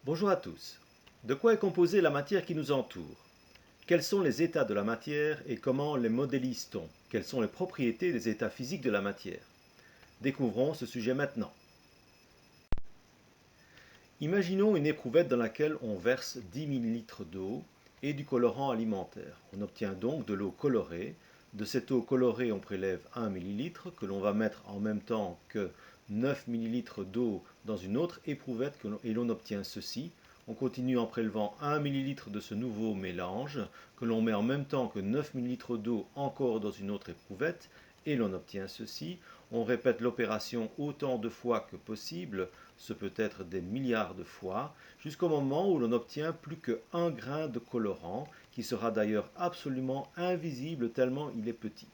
Bonjour à tous. De quoi est composée la matière qui nous entoure? Quels sont les états de la matière et comment les modélise-t-on? Quelles sont les propriétés des états physiques de la matière? Découvrons ce sujet maintenant. Imaginons une éprouvette dans laquelle on verse 10 ml d'eau et du colorant alimentaire. On obtient donc de l'eau colorée. De cette eau colorée, on prélève 1 ml que l'on va mettre en même temps que 9 ml d'eau dans une autre éprouvette et l'on obtient ceci. On continue en prélevant 1 ml de ce nouveau mélange que l'on met en même temps que 9 ml d'eau encore dans une autre éprouvette et l'on obtient ceci. On répète l'opération autant de fois que possible, ce peut être des milliards de fois, jusqu'au moment où l'on n'obtient plus qu'un grain de colorant, qui sera d'ailleurs absolument invisible tellement il est petit.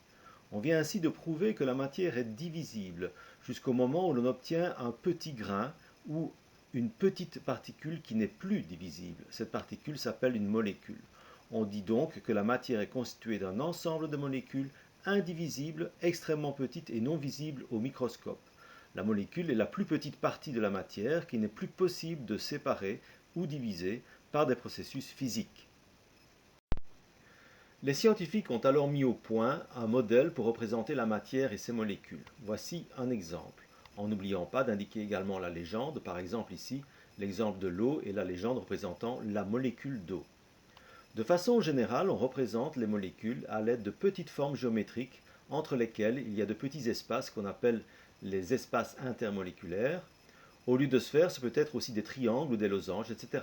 On vient ainsi de prouver que la matière est divisible, jusqu'au moment où l'on obtient un petit grain ou une petite particule qui n'est plus divisible. Cette particule s'appelle une molécule. On dit donc que la matière est constituée d'un ensemble de molécules indivisibles, extrêmement petites et non visibles au microscope. La molécule est la plus petite partie de la matière qui n'est plus possible de séparer ou diviser par des processus physiques. Les scientifiques ont alors mis au point un modèle pour représenter la matière et ses molécules. Voici un exemple, en n'oubliant pas d'indiquer également la légende, par exemple ici l'exemple de l'eau et la légende représentant la molécule d'eau. De façon générale, on représente les molécules à l'aide de petites formes géométriques entre lesquelles il y a de petits espaces qu'on appelle les espaces intermoléculaires. Au lieu de sphères, ce peut être aussi des triangles ou des losanges, etc.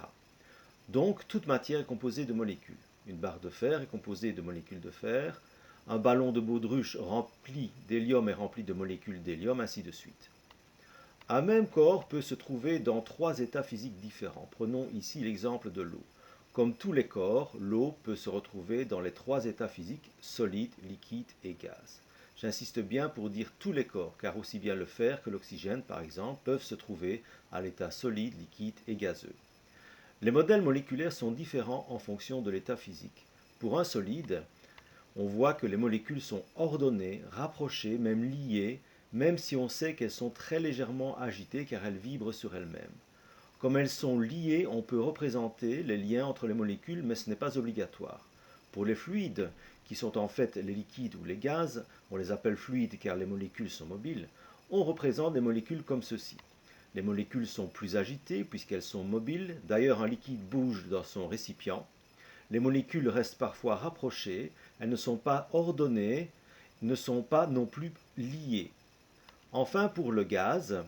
Donc, toute matière est composée de molécules. Une barre de fer est composée de molécules de fer. Un ballon de baudruche rempli d'hélium est rempli de molécules d'hélium, ainsi de suite. Un même corps peut se trouver dans 3 états physiques différents. Prenons ici l'exemple de l'eau. Comme tous les corps, l'eau peut se retrouver dans les 3 états physiques, solide, liquide et gaz. J'insiste bien pour dire tous les corps, car aussi bien le fer que l'oxygène, par exemple, peuvent se trouver à l'état solide, liquide et gazeux. Les modèles moléculaires sont différents en fonction de l'état physique. Pour un solide, on voit que les molécules sont ordonnées, rapprochées, même liées, même si on sait qu'elles sont très légèrement agitées car elles vibrent sur elles-mêmes. Comme elles sont liées, on peut représenter les liens entre les molécules, mais ce n'est pas obligatoire. Pour les fluides, qui sont en fait les liquides ou les gaz, on les appelle fluides car les molécules sont mobiles, on représente des molécules comme ceci. Les molécules sont plus agitées puisqu'elles sont mobiles, d'ailleurs un liquide bouge dans son récipient. Les molécules restent parfois rapprochées, elles ne sont pas ordonnées, ne sont pas non plus liées. Enfin, pour le gaz,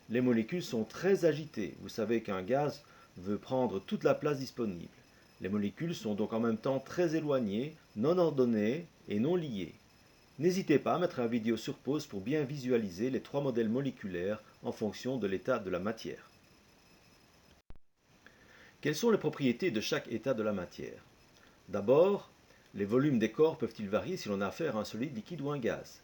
les molécules sont très agitées. Vous savez qu'un gaz veut prendre toute la place disponible. Les molécules sont donc en même temps très éloignées, non ordonnées et non liées. N'hésitez pas à mettre la vidéo sur pause pour bien visualiser les 3 modèles moléculaires en fonction de l'état de la matière. Quelles sont les propriétés de chaque état de la matière? D'abord, les volumes des corps peuvent-ils varier si l'on a affaire à un solide, liquide ou un gaz?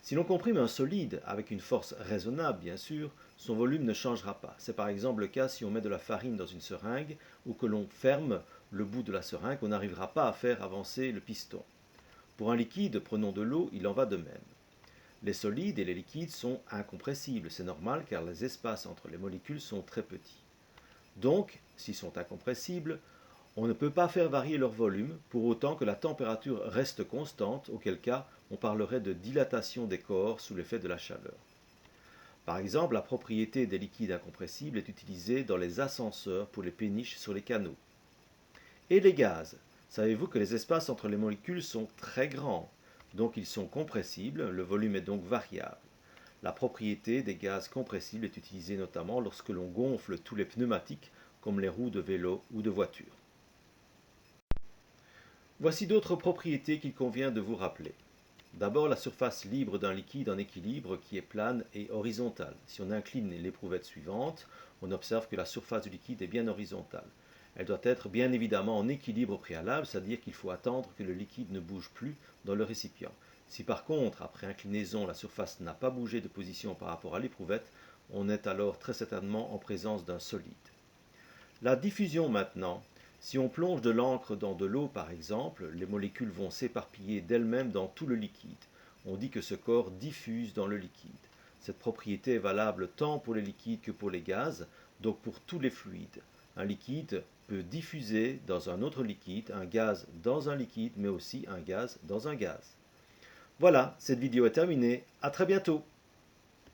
Si l'on comprime un solide avec une force raisonnable, bien sûr, son volume ne changera pas. C'est par exemple le cas si on met de la farine dans une seringue ou que l'on ferme le bout de la seringue, on n'arrivera pas à faire avancer le piston. Pour un liquide, prenons de l'eau, il en va de même. Les solides et les liquides sont incompressibles, c'est normal car les espaces entre les molécules sont très petits. Donc, s'ils sont incompressibles, on ne peut pas faire varier leur volume pour autant que la température reste constante, auquel cas on parlerait de dilatation des corps sous l'effet de la chaleur. Par exemple, la propriété des liquides incompressibles est utilisée dans les ascenseurs pour les péniches sur les canaux. Et les gaz? Savez-vous que les espaces entre les molécules sont très grands, donc ils sont compressibles, le volume est donc variable. La propriété des gaz compressibles est utilisée notamment lorsque l'on gonfle tous les pneumatiques, comme les roues de vélo ou de voiture. Voici d'autres propriétés qu'il convient de vous rappeler. D'abord, la surface libre d'un liquide en équilibre qui est plane et horizontale. Si on incline l'éprouvette suivante, on observe que la surface du liquide est bien horizontale. Elle doit être bien évidemment en équilibre au préalable, c'est-à-dire qu'il faut attendre que le liquide ne bouge plus dans le récipient. Si par contre, après inclinaison, la surface n'a pas bougé de position par rapport à l'éprouvette, on est alors très certainement en présence d'un solide. La diffusion maintenant. Si on plonge de l'encre dans de l'eau par exemple, les molécules vont s'éparpiller d'elles-mêmes dans tout le liquide. On dit que ce corps diffuse dans le liquide. Cette propriété est valable tant pour les liquides que pour les gaz, donc pour tous les fluides. Un liquide peut diffuser dans un autre liquide, un gaz dans un liquide, mais aussi un gaz dans un gaz. Voilà, cette vidéo est terminée. À très bientôt.